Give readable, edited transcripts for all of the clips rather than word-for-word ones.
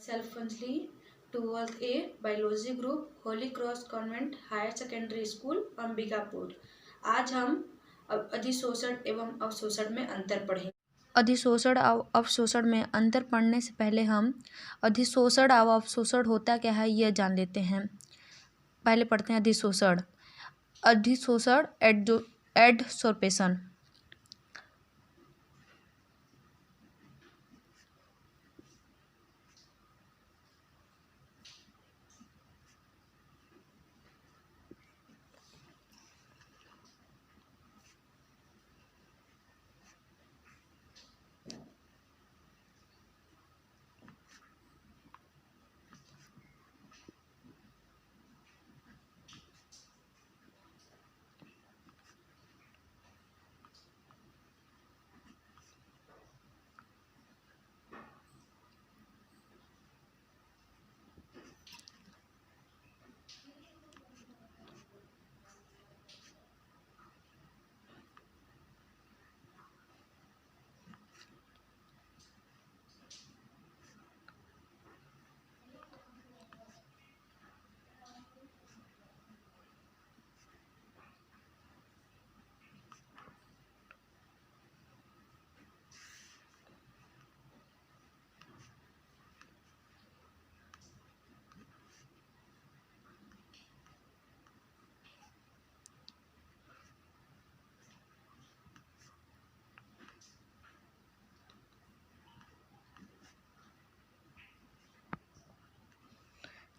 self-functionally towards a biology group, Holy Cross Convent Higher Secondary School, Ambikapur. आज हम अधिशोषण एवं अवशोषण में अंतर पढ़ेंगे। अधिशोषण और अवशोषण में अंतर पढ़ने से पहले हम अधिशोषण और अवशोषण होता क्या है यह जान लेते हैं। पहले पढ़ते हैं अधिशोषण। अधिशोषण एडसोर्प्शन।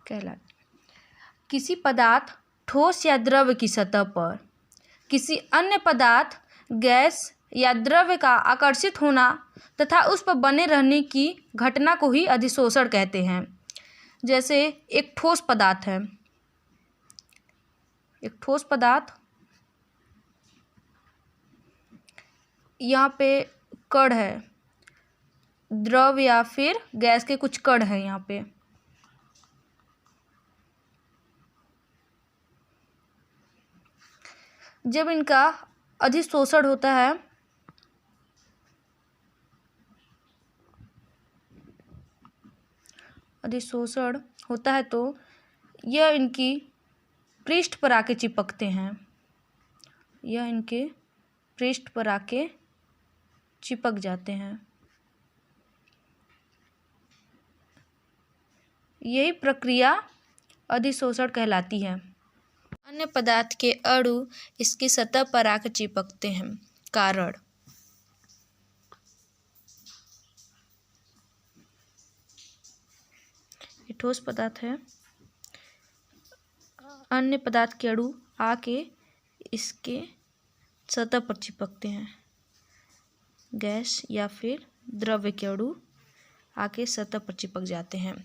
कहलाता किसी पदार्थ ठोस या द्रव की सतह पर किसी अन्य पदार्थ गैस या द्रव्य का आकर्षित होना तथा उस पर बने रहने की घटना को ही अधिशोषण कहते हैं। जैसे एक ठोस पदार्थ है, एक ठोस पदार्थ, यहाँ पे कण है, द्रव या फिर गैस के कुछ कण है यहाँ पे। जब इनका अधिशोषण होता है तो यह इनकी पृष्ठ पर आके चिपकते हैं, यह इनके पृष्ठ पर आके चिपक जाते हैं। यही प्रक्रिया अधिशोषण कहलाती है। अन्य पदार्थ के अणु इसकी सतह पर आकर चिपकते हैं। कारण ये ठोस पदार्थ है, अन्य पदार्थ के अणु आके इसके सतह पर चिपकते हैं। गैस या फिर द्रव्य के अणु आके सतह पर चिपक जाते हैं,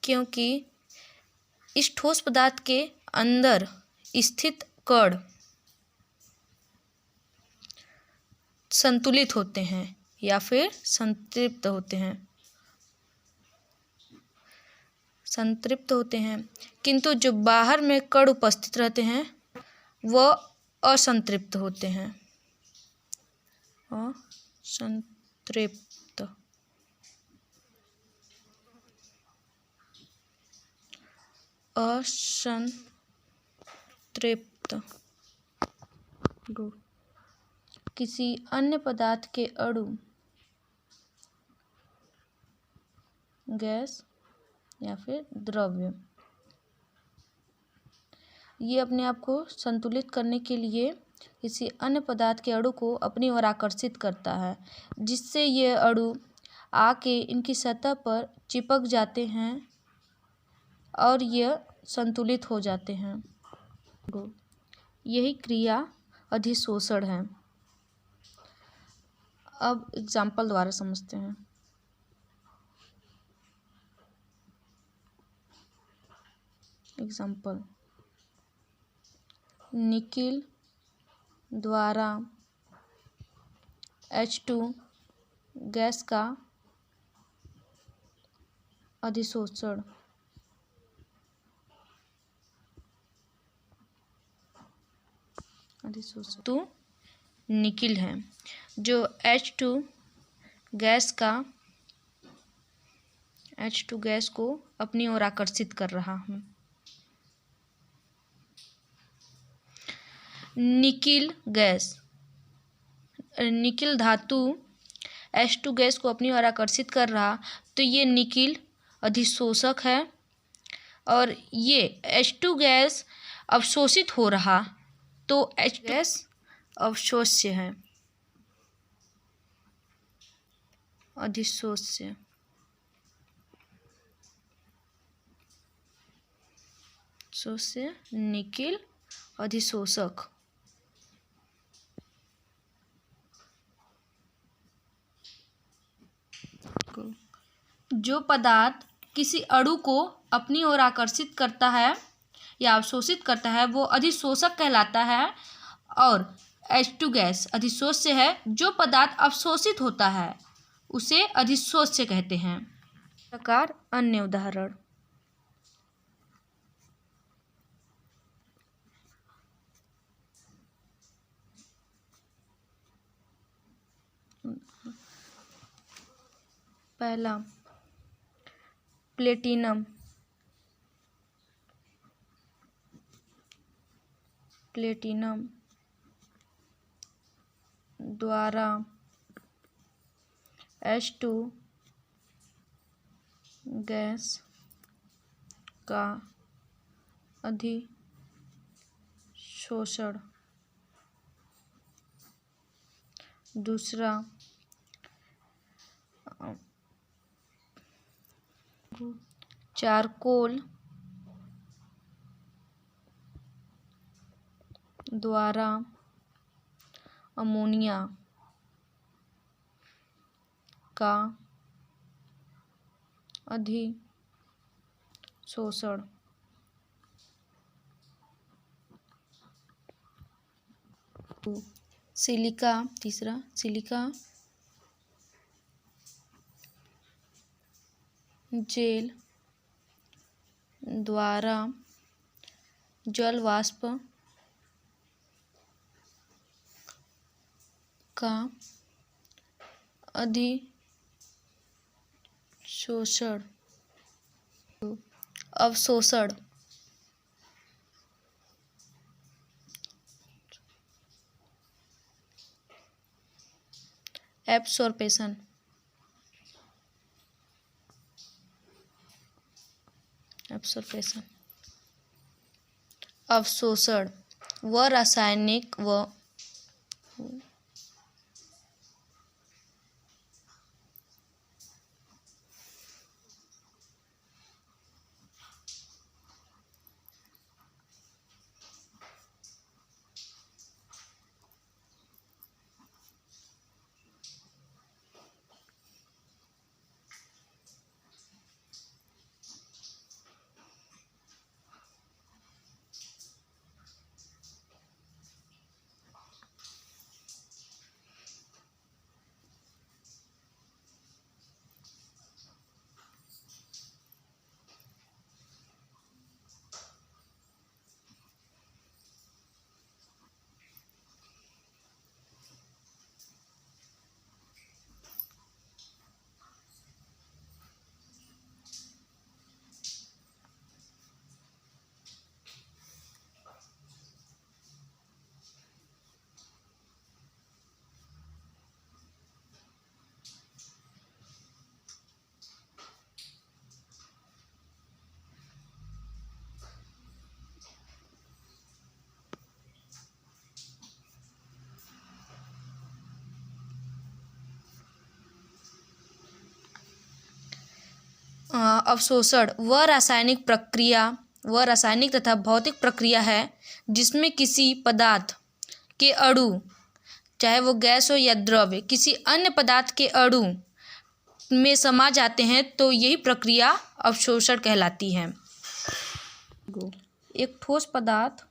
क्योंकि इस ठोस पदार्थ के अंदर स्थित कण संतुलित होते हैं या फिर संतृप्त होते हैं, किंतु जो बाहर में कण उपस्थित रहते हैं वह असंतृप्त होते हैं। असंतृप्त किसी अन्य पदार्थ के अणु गैस या फिर द्रव्य ये अपने आप को संतुलित करने के लिए किसी अन्य पदार्थ के अणु को अपनी ओर आकर्षित करता है, जिससे ये अणु आके इनकी सतह पर चिपक जाते हैं और यह संतुलित हो जाते हैं। यही क्रिया अधिशोषण है। अब एग्जाम्पल द्वारा समझते हैं। एग्जाम्पल, निकिल द्वारा H2 गैस का अधिशोषण। तो निकिल है जो H2 गैस का H2 गैस को अपनी ओर आकर्षित कर रहा हूँ। निकिल गैस, निकिल धातु H2 गैस को अपनी ओर आकर्षित कर रहा, तो ये निकिल अधिशोषक है और ये H2 गैस अवशोषित हो रहा, तो H गैस अवशोष्य है, अधिशोष्य। शोष्य निकिल अधिशोषक। जो पदार्थ किसी अणु को अपनी ओर आकर्षित करता है या अवशोषित करता है वो अधिशोषक कहलाता है, और H2 गैस अधिशोष्य है। जो पदार्थ अवशोषित होता है उसे अधिशोष्य कहते हैं। प्रकार अन्य उदाहरण। पहला प्लेटिनम, प्लेटिनम द्वारा H2 गैस का अधिशोषण। दूसरा चारकोल द्वारा अमोनिया का अधिशोषण। सिलिका, तीसरा सिलिका जेल द्वारा जल वाष्प का अधिशोषण, अवशोषण। Absorption, absorption. अवशोषण व रासायनिक व अवशोषण वह रासायनिक प्रक्रिया व रासायनिक तथा भौतिक प्रक्रिया है जिसमें किसी पदार्थ के अणु, चाहे वो गैस हो या द्रव्य, किसी अन्य पदार्थ के अणु में समा जाते हैं, तो यही प्रक्रिया अवशोषण कहलाती है। एक ठोस पदार्थ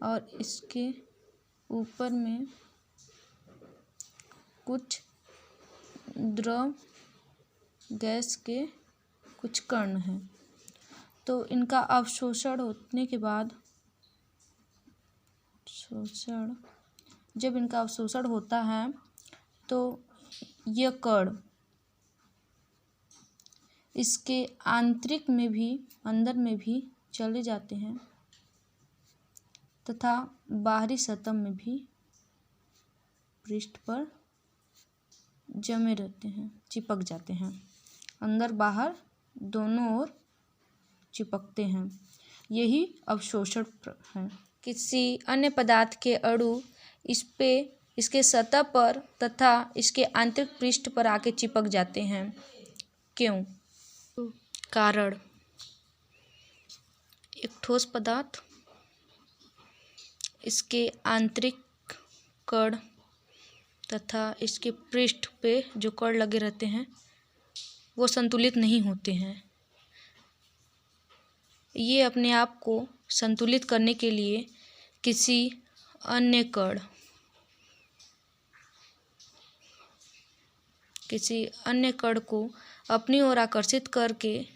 और इसके ऊपर में कुछ द्रव गैस के कुछ कण हैं, तो इनका अवशोषण होने के बाद जब इनका अवशोषण होता है तो यह कण इसके आंतरिक में भी, अंदर में भी चले जाते हैं तथा बाहरी सतह में भी पृष्ठ पर जमे रहते हैं, चिपक जाते हैं। अंदर बाहर दोनों ओर चिपकते हैं। यही अवशोषण है। किसी अन्य पदार्थ के अणु इसके सतह पर तथा इसके आंतरिक पृष्ठ पर आके चिपक जाते हैं। क्यों? कारण: एक ठोस पदार्थ इसके आंतरिक कण तथा इसके पृष्ठ पे जो कण लगे रहते हैं वो संतुलित नहीं होते हैं। ये अपने आप को संतुलित करने के लिए किसी अन्य कण को अपनी ओर आकर्षित करके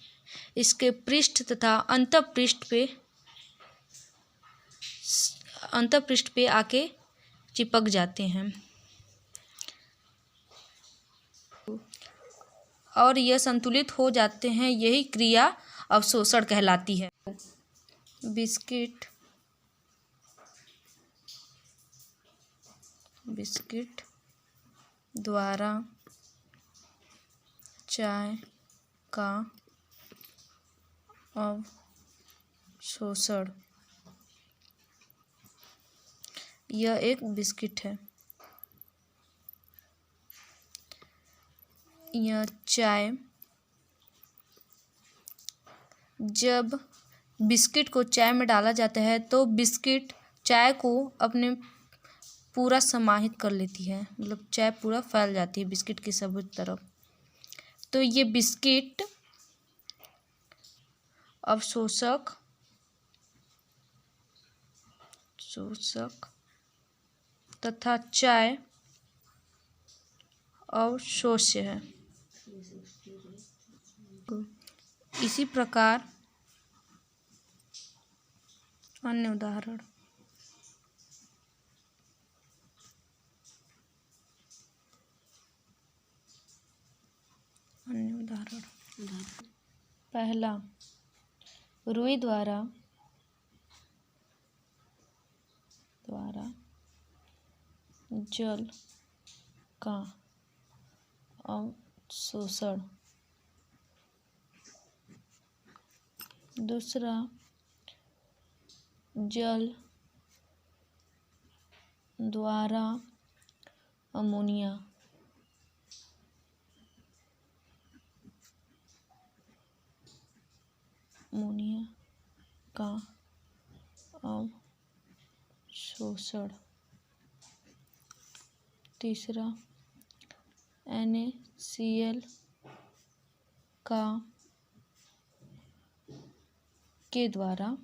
इसके पृष्ठ तथा अंतःपृष्ठ पे आके चिपक जाते हैं और यह संतुलित हो जाते हैं। यही क्रिया अवशोषण कहलाती है। बिस्किट द्वारा चाय का अवशोषण। यह एक बिस्किट है। यह चाय, जब बिस्किट को चाय में डाला जाता है तो बिस्किट चाय को अपने पूरा समाहित कर लेती है, मतलब चाय पूरा फैल जाती है बिस्किट की सभी तरफ। तो ये बिस्किट अवशोषक तथा चाय अवशोष्य है। इसी प्रकार अन्य उदाहरण: पहला, रुई द्वारा जल का अवशोषण। दूसरा, जल द्वारा अमोनिया। का अवशोषण। तीसरा, NaCl के द्वारा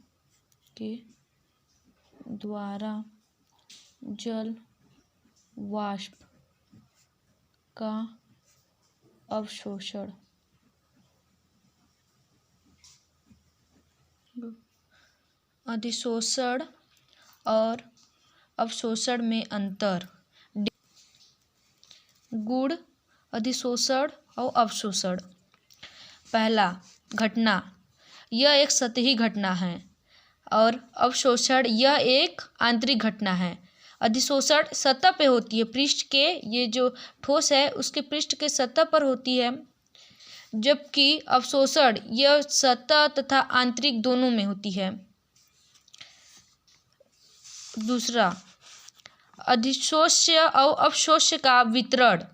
जल वाष्प का अवशोषण। अधिशोषण और अवशोषण में अंतर। गुण अधिशोषण और अवशोषण। पहला, घटना, यह एक सतही घटना है और अवशोषण यह एक आंतरिक घटना है। अधिशोषण सतह पे होती है, पृष्ठ के, ये जो ठोस है उसके पृष्ठ के सतह पर होती है, जबकि अवशोषण यह सतह तथा आंतरिक दोनों में होती है। दूसरा, अधिशोष्य और अवशोष्य का वितरण।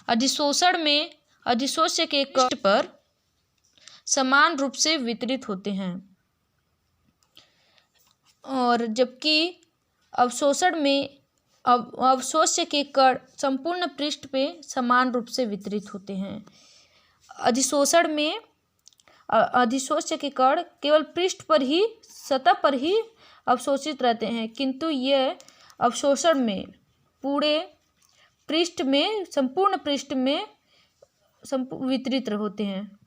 अधिशोषण में अधिशोष्य के कण पर समान रूप से वितरित होते हैं और जबकि अवशोषण में अवशोष्य के कण संपूर्ण पृष्ठ पे समान रूप से वितरित होते हैं। अधिशोषण में अधिशोष्य के कण केवल पृष्ठ पर ही, सतह पर ही अवशोषित रहते हैं, किंतु यह अवशोषण में पूरे पृष्ठ में, संपूर्ण पृष्ठ में वितरित होते हैं।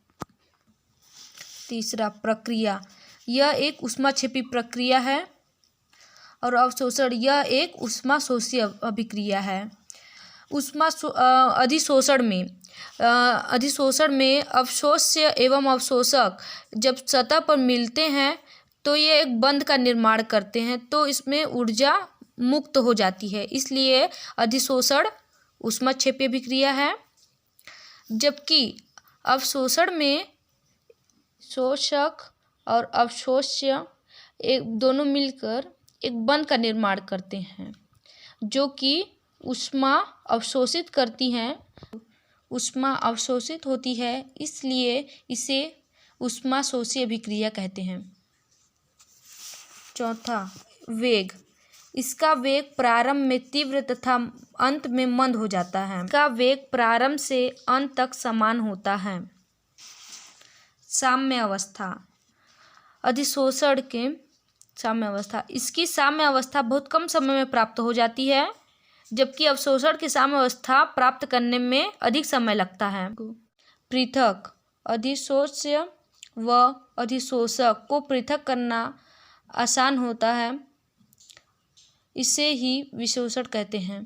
तीसरा, प्रक्रिया, यह एक ऊष्माक्षेपी प्रक्रिया है और अवशोषण यह एक ऊष्माशोषी अभिक्रिया है। अधिशोषण में अवशोष्य एवं अवशोषक जब सतह पर मिलते हैं तो ये एक बंध का निर्माण करते हैं, तो इसमें ऊर्जा मुक्त हो जाती है, इसलिए अधिशोषण ऊष्माक्षेपी अभिक्रिया है। जबकि अवशोषण में शोषक और अवशोष्य दोनों मिलकर एक बंध का निर्माण करते हैं जो कि ऊष्मा अवशोषित करती हैं, ऊष्मा अवशोषित होती है, इसलिए इसे ऊष्माशोषी अभिक्रिया कहते हैं। चौथा, वेग। इसका वेग प्रारंभ में तीव्र तथा अंत में मंद हो जाता है। इसका वेग प्रारंभ से अंत तक समान होता है। साम्य अवस्था। अधिशोषण के साम्य अवस्था। इसकी साम्य अवस्था बहुत कम समय में प्राप्त हो जाती है, जबकि अवशोषण की साम्य अवस्था प्राप्त करने में अधिक समय लगता है। पृथक। अधिशोष्य व अधिशोषक को पृथक करना आसान होता है, इसे ही विशोषण कहते हैं।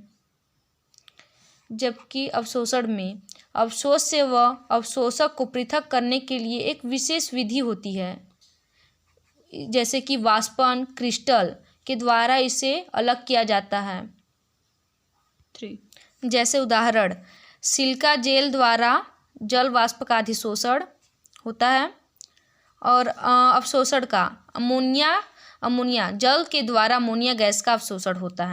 जबकि अवशोषण में अवशोष्य व अवशोषक को पृथक करने के लिए एक विशेष विधि होती है, जैसे कि वाष्पन क्रिस्टल के द्वारा इसे अलग किया जाता है। जैसे उदाहरण, सिलिका जेल द्वारा जल वाष्प का अधिशोषण होता है और अवशोषण का अमोनिया जल के द्वारा अमोनिया गैस का अवशोषण होता है।